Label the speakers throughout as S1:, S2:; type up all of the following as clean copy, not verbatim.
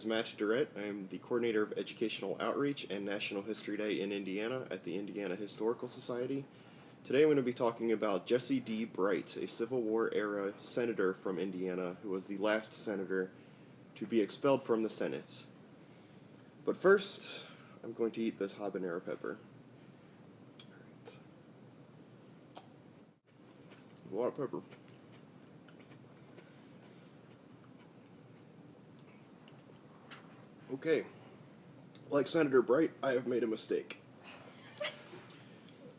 S1: is Matt Durrett. I am the coordinator of educational outreach and National History Day in Indiana at the Indiana Historical Society. Today I'm going to be talking about Jesse D. Bright, a Civil War era senator from Indiana who was the last senator to be expelled from the Senate. But first, I'm going to eat this habanero pepper. A lot of pepper. Okay, like Senator Bright, I have made a mistake.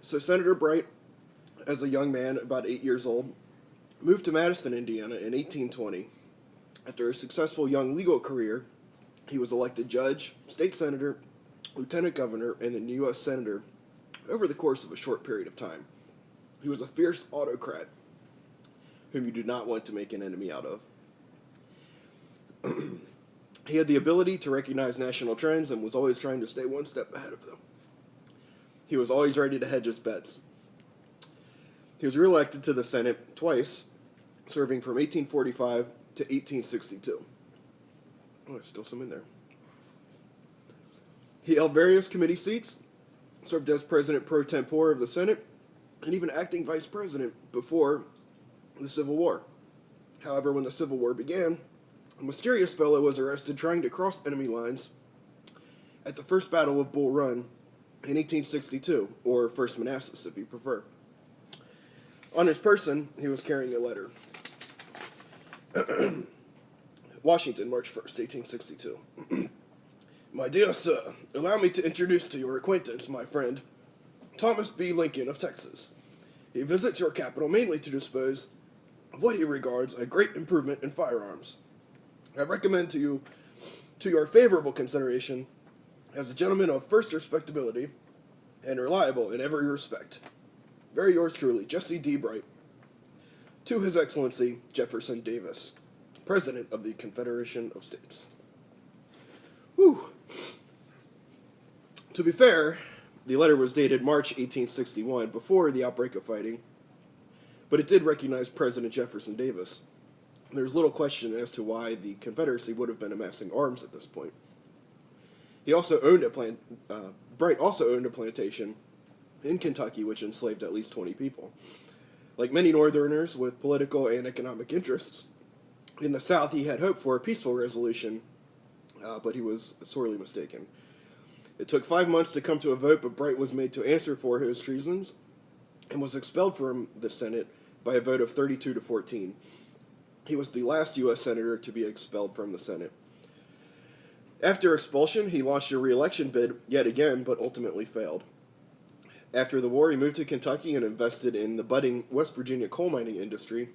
S1: So Senator Bright, as a young man, about 8 years old, moved to Madison, Indiana in 1820. After a successful young legal career, he was elected judge, state senator, lieutenant governor, and then U.S. senator over the course of a short period of time. He was a fierce autocrat whom you do not want to make an enemy out of. He had the ability to recognize national trends and was always trying to stay one step ahead of them. He was always ready to hedge his bets. He was reelected to the Senate twice, serving from 1845 to 1862. Oh, there's still some in there. He held various committee seats, served as president pro tempore of the Senate, and even acting vice president before the Civil War. However, when the Civil War began, a mysterious fellow was arrested trying to cross enemy lines at the First Battle of Bull Run in 1862, or First Manassas if you prefer. On his person, he was carrying a letter. Washington, March 1st, 1862. My dear sir, allow me to introduce to your acquaintance my friend, Thomas B. Lincoln of Texas. He visits your capital mainly to dispose of what he regards a great improvement in firearms. I recommend to your favorable consideration as a gentleman of first respectability and reliable in every respect. Very yours truly, Jesse D. Bright. To His Excellency, Jefferson Davis, President of the Confederation of States. Whew. To be fair, the letter was dated March 1861, before the outbreak of fighting, but it did recognize President Jefferson Davis. There's little question as to why the Confederacy would have been amassing arms at this point. He also owned Bright also owned a plantation in Kentucky which enslaved at least 20 people. Like many Northerners with political and economic interests, in the South he had hoped for a peaceful resolution, but he was sorely mistaken. It took 5 months to come to a vote, but Bright was made to answer for his treasons and was expelled from the Senate by a vote of 32 to 14. He was the last U.S. senator to be expelled from the Senate. After expulsion, he launched a re-election bid yet again, but ultimately failed. After the war, he moved to Kentucky and invested in the budding West Virginia coal mining industry,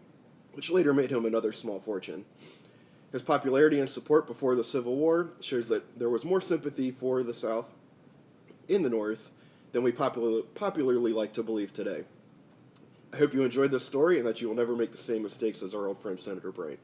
S1: which later made him another small fortune. His popularity and support before the Civil War shows that there was more sympathy for the South in the North than we popularly like to believe today. I hope you enjoyed this story and that you will never make the same mistakes as our old friend Senator Bright.